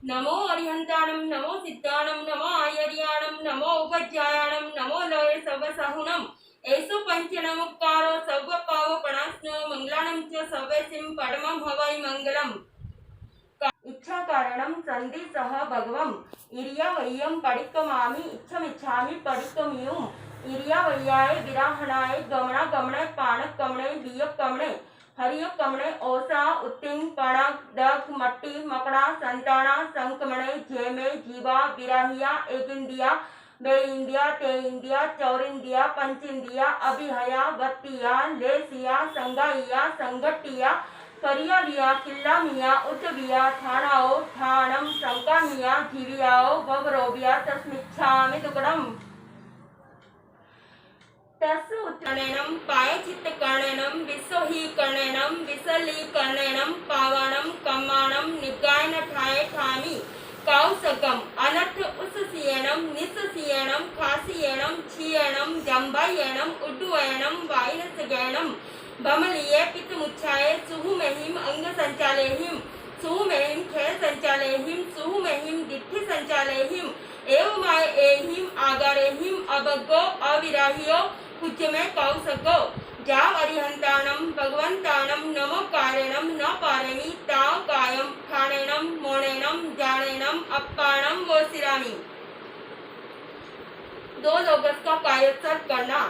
नमो अरिहंताणं नमो सिद्धाणं नमो आयर्याणं नमो उपज्यायाणं नमो लये सर्वसहुणम् एषो पंचनमुक्कारो सर्वपावपणास्नो मंगलानं च सर्वेसिं परमं हवै मंगलम् इच्छा कारणं संधि सह भगवम् इरिया वय्यं पडिक्कमामि इच्छमिच्छामि पडिक्कमियुम् इरिया वय्याय विराहणाय गमना गमने पाणक कमणे बियक कमणे हरिय कमणे ओसा उत्तिंग पणक दक मट्टी मकड़ा संताना संकमणे झेमे जीवा विराहिया एक इंडिया बे इंडिया ते इंडिया चौर इंडिया पंच इंडिया अभिहया वत्तिया लेसिया संगाइया संगट्टिया करियालिया किल्लामिया उच्चबिया थानाओ थानम संकामिया जीवियाओ ववरोबिया तस्मिच्छामि दुकडम तस् उत्तरणेनं पायचित्तकरणेनं विश्वहीकरणेनं विसलीकरणेनं पावनं कम्मानं निगायनठाय ठामि कौसकम् अनर्थ उससीयनं निस्सीयनं खासीयनं क्षीयनं जम्बायनं उड्डुयनं वायनसगयनं बमलिये पितमुच्छाये सुहुमेहिम अंग संचालेहिम सुहुमेहिम खेल संचालेहिम सुहुमेहिम दिठि संचालेहिम एवमाय एहिम आगारेहिम अबगो अविराहियो कुचमे कौसगो जाव अरिहंताणं भगवंताणं नमो कारणं न पारेमि ताव कायम खाणेनं मोणेनं जाणेनं अप्पाणं वोसिरामि। 2 अगस्त का कायोत्सव करना।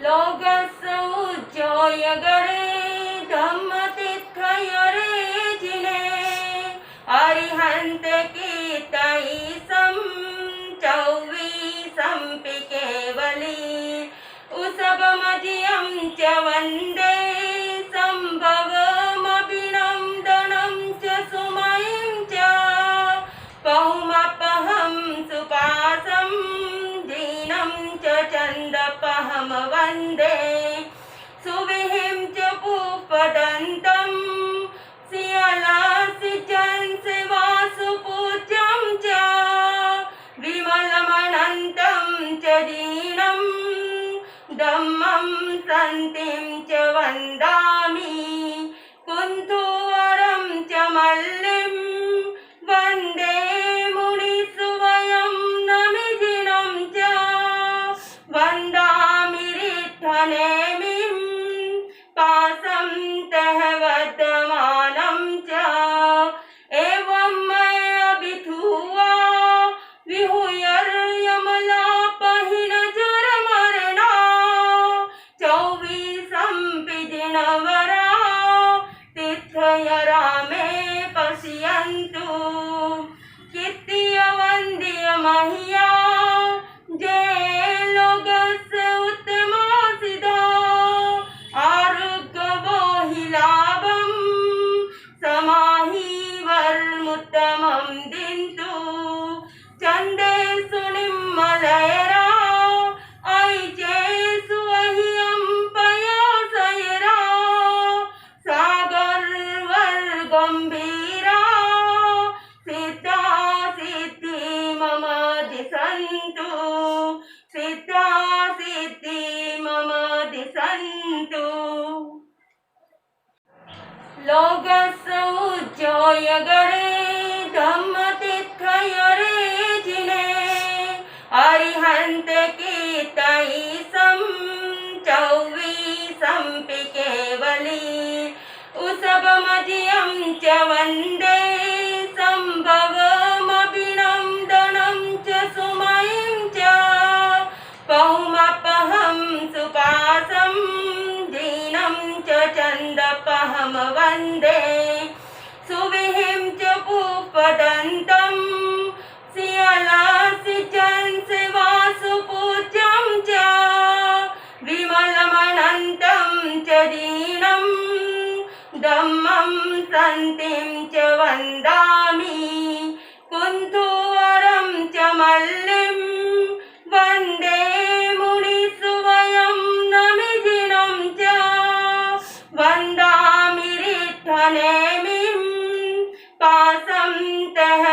लोगस उज्जोय गरे धम्म तीर्थयरे जिने अरिहंत की तई सम चौवी संपि केवली उसब मजियम च वंदे संभवमभिनं दनं च सुमयं च पहुमपहं सुपासं दीनं च चन्दपहं वन्दे सुविहिं च पूपदन्तं सियलासिचं शिवासुपूज्यं च विमलमनन्तं च दीनं धम्मं सन्तिं च वन्दामि कुन्थुवरं च मल्लिं वन्दे मुनिसुवयं नमिजिनं च वन्दामि रिठ्ठनेमिं पासं तः वर्धमानं च एवं मयाभिधुवा विहुयर्यमला पहिनजरमरणा चौवीसंपि दिनवरा तीर्थयरा मे पश्यन्तु कीर्तिय महिया जय लोगस उत्तमा सिद्धा आरोग्य बोहिलाभं समाहि वर्मुत्तमं दिन्तु चंदे सुनिम्मलयरा ऐचेसु अह्यं पयासयरा सागर वर्गंभीरा सिद्धा सिद्धि मम दिसन्तु सिद्धा सिद्धि मम दिसन्तु। लोगस उज्जोय गरे धम्म तीर्थयरे जिने अरिहंत की तई सम चौवीसंपि केवली उसब मजियं च वन्दे संभवमभिनं दनं च सुमयं च पहुमपहं सुपासं दीनं च चन्दपहं वन्दे सुविहिं च पूपदन्तं सियलासिचं शिवासुपूज्यं च विमलमनन्तं च दीनं धम्मं सन्तिं च वन्दामि कुन्थुवरं च मल्लिं वन्दे मुनिसुवयं नमिजिनं च वन्दामि रिठ्ठनेमिं पासं तः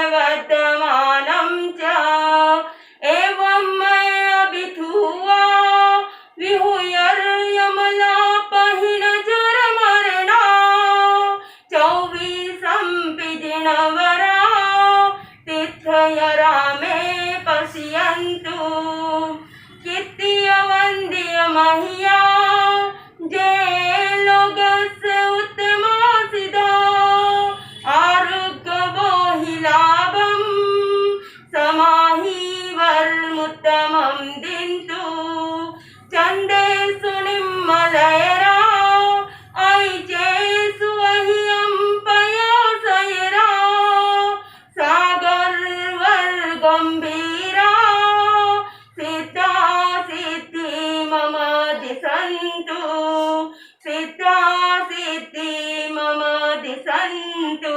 रामे पश्यन्तु कीर्त्य वन्द्य मह्या जे लोकस्य उत्तमा सिद्धा आरोग्यवो हि लाभं समाहि वर्मुत्तमं दिन्तु चन्देषु निम्मलयरा ऐचेषु अह्यं पयोसयरा सागरवर्गम्भीरा सिद्धा सिद्धि मम दिशन्तु सिद्धा सिद्धि मम दिशन्तु।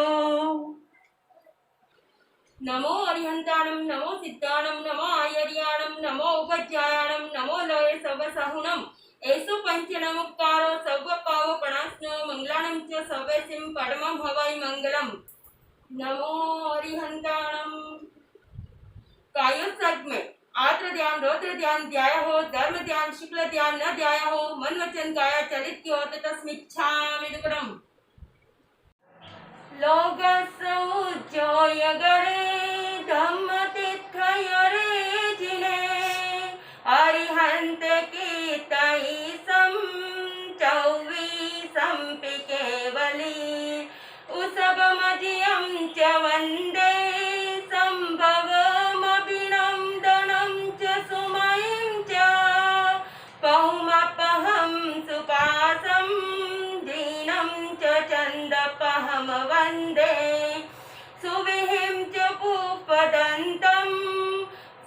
नमो अरिहंताणं नमो सिद्धाणं नमो आयर्याणं नमो उपज्यायाणं नमो लये सर्वसहुनं एषु पंचनमुक्कारो सर्वपावपणास्नो मंगलानं च सर्वेसिं परमं हवै मंगलम्। नमो अरिहंताणं। कायोत्सर्ग में आत्र ध्यान रौद्र ध्यान ध्याय हो धर्म ध्यान शुक्ल ध्यान न ध्याय हो मन वचन काया चलित की हो तस्मिच्छामि दुक्कडम्। लोकस्य उज्जोय गरे धम्मतीर्थयरे जिने अरिहन्त कीर्तयिसं चौवीसंपि केवली उसभमधियं च वन्दे सम्भवमभिनन्दनं च सुमयं च पहुमपहं सुपासं दीनं च चन्दपहं वन्दे सुविहिं च पूपदन्तं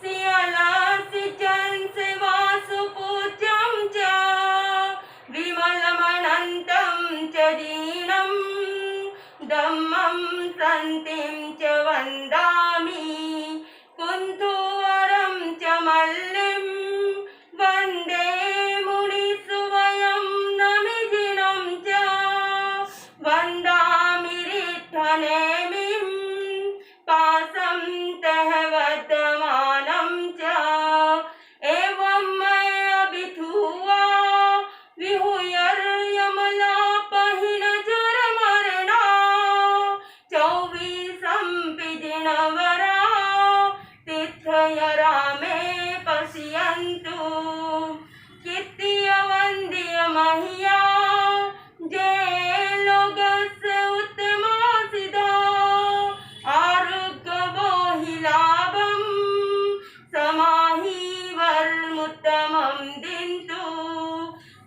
सियलासिचं शिवासुपूज्यं च विमलमनन्तं च दीनं धम्मं सन्तिं च वन्दामि कुन्थुवरं च मल्लिं वन्दे मुनिसुवयं नमिजिनं च वन्दामि रिद्धनेमिं पासं तः वर्धमानं च एवं मयाभिधूवा विहुयर्यमलापहिन जरमरणा चौवीसंपि दिनवरा तीर्थयरा मे पश्यन्तु कीर्त्य वन्द्य मह्या जे लोकस्य उत्तमा सिद्धा आरोग्यवो हि लाभं समाहि वर्मुत्तमं दिन्तु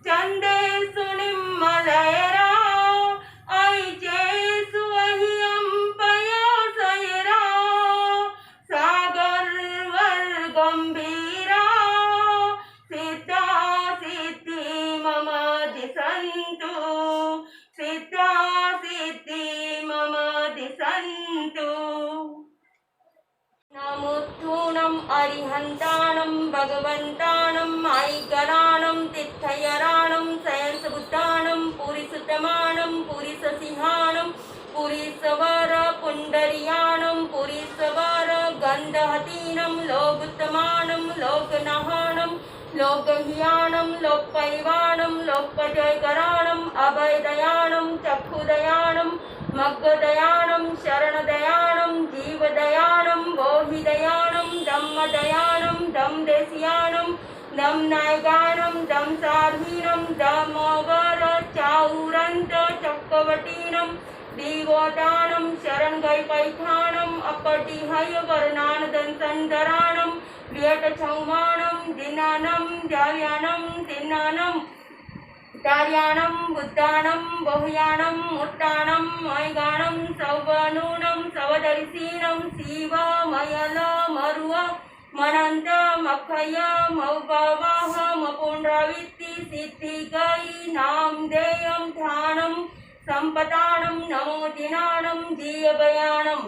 चन्देषु निम्मलयरा ऐचेषु अह्यं पयोसयरा सागरवर्गम्भीरा सिद्धा सिद्धि मम दिशन्तु सिद्धा सिद्धि मम दिशन्तु। नमोत्थूनम् अरिहन्ताणं भगवन्ताणं ऐकराणं तीर्थयराणं शयनसबुद्धाणं पुरीसुतमाणं पुरीससिंहाणं पुरीसवर पुण्डरीयाणं पुरीसवर गन्धहतीनं लोकोत्तमानं लोकनहाणं लोकह्याणं लोकपैवाणं लोकजयकराणं अभयदयाणं चक्षुदयाणं मग्गदयाणं शरणदयाणं जीवदयाणं बोहिदयाणं धम्मदयाणं धम्मदेशियाणं धम्मनायकाणं धम्मसारहीनं धम्मवर चाउरन्त चक्रवटीनं दिवोदानं शरणगैपैठाणं अपटिहय वर्णानदंसन्दराणं वियटचौमाणं दिनानं जाव्यानं दिनानं कार्याणं बुद्धाणं बहुयाणं मुट्टाणं मैगाणं सौवनूनं सवदर्शीनं शिवमयल मरुव मनंत मखय मौपवाह मपुंड्रवित्ति सिद्धिगै नामधेयं ध्यानं संपदानं नमो दिनानं जीवयानं।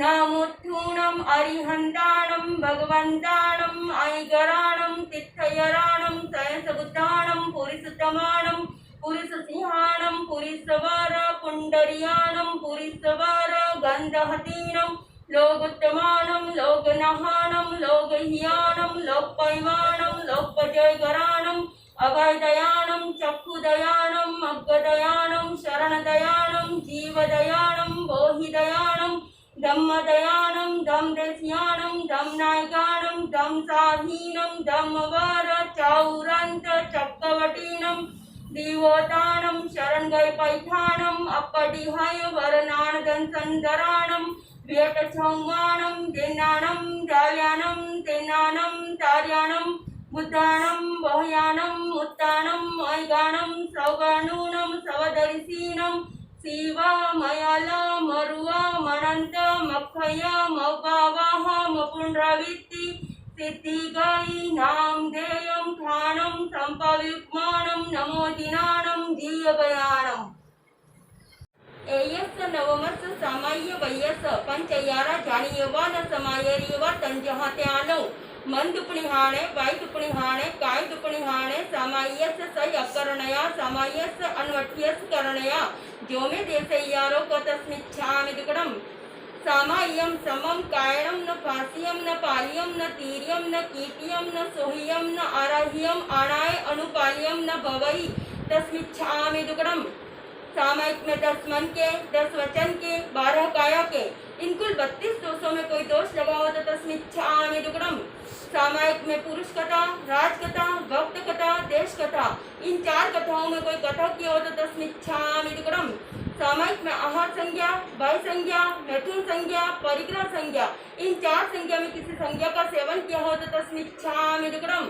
नमोत्थूनम् अरिहन्ताणं भगवन्ताणं ऐकराणं तीर्थयराणं शयनसबुद्धाणं पुरीसुतमाणं पुरीससिंहाणं पुरीसवर पुण्डरीयाणं पुरीसवर गन्धहतीनं लोकोत्तमानं लोकनहाणं लोकह्याणं लोकपैवाणं लोकजयकराणं अभयदयाणं चक्षुदयाणं मग्गदयाणं शरणदयाणं जीवदयाणं बोहिदयाणं धम्मदयानं धम देशियानं धम नायकानं धम साहीनं धम वर चौरंत चक्रवटीनं दिवोतानं शरण गए पैठानं अपडिहाय वरनान धन संदरानं व्यट छौंगानं देनानं जाल्यानं तेनानं तार्यानं बुद्धानं बहयानं उत्तानं ऐगानं सौगानूनं सवदर्शीनं शिवा मयाला मरुआ मनंत मखया मौकावाह मपुंड्रवित्ति सिद्धिगाई नाम देयम खानम संपविक्मानम नमो दिनानम जीवबयानम एयस नवमस सामाय वयस पंचयारा जाणीयवा न समायरीवा तंजहात्यानो मन दुपणी हाणे वाय दुपणी हाणे काय दुपणी हाणे सामायस सय अकरणया सामायस अन्वठ्यस करणया जो में देशयारो कतस्मिच्छामि दुकडम सामाय्यम समम कायणम न फासियम न पालियम न तीर्यम न कीटियम न सोहियम न आराह्यम आणाय अनुपालियम न भवई तस्मिच्छामि दुकडम सामायिक में 10 मन के 10 वचन के 12 काया के इन कुल 32 दोषों में कोई दोष लगा हो तो तस्मिच्छामि दुकडम सामायिक में पुरुष कथा राज कथा भक्त कथा देश कथा इन 4 कथाओं में कोई कथा की हो तो तस्मिच्छामि दुकडम सामायिक में आहार संज्ञा भय संज्ञा मैथुन संज्ञा परिग्रह संज्ञा इन 4 संज्ञा में किसी संज्ञा का सेवन किया हो तो तस्मिच्छामि दुकडम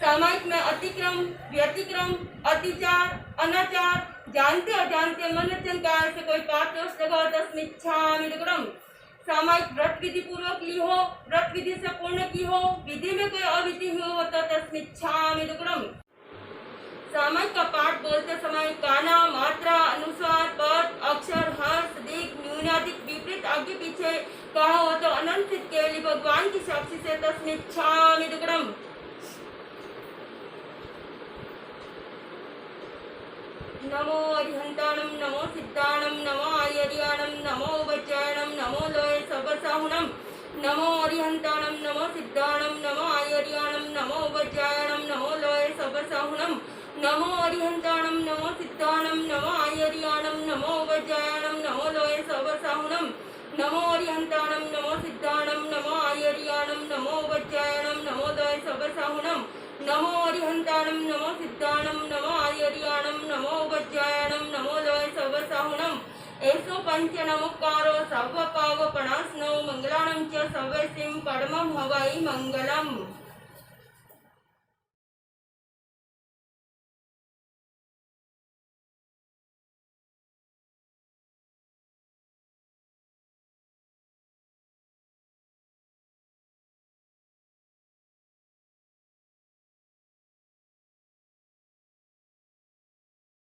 सामायिक में अतिक्रम व्यतिक्रम अतिचार अनाचार जानते अजानते मन वचन काया से कोई पाप दोष लगा हो तस्मिच्छामि दुकडम सामायिक व्रत विधि पूर्वक ली हो व्रत विधि से पूर्ण की हो विधि में कोई अविधि हुई तो तस्मिच्छामि दुकडम सामायिक का पाठ बोलते समय काना मात्रा अनुस्वार पद अक्षर हर्ष दिक न्यूनाधिक विपरीत आगे पीछे कहा हो तो अनंत केवली भगवान की साक्षी से तस्मिच्छामि दुकडम नमो अरिहंताणं नमो सिद्धाणं नमो आयर्याणं नमो वज्रायणं नमो लोये सबसाहुणं नमो अरिहंताणं नमो सिद्धाणं नमो आयर्याणं नमो वज्रायणं नमो लोये सबसाहुणं नमो अरिहंताणं नमो सिद्धाणं नमो आयर्याणं नमो वज्रायणं नमो लोये सबसाहुणं नमो अरिहंताणं नमो सिद्धाणं नमो आयर्याणं नमो वज्रायणं नमो लोये सबसाहुणं नमो अरिहंताणं नमो सिद्धाणं नमो आयर्याणं नमो वज्रायणं नमो लोये सबसाहुणं एसो पंच नमोकारो सर्व पावपणास्नो मंगलानं च सर्वसिं परमं हवै मंगलम्।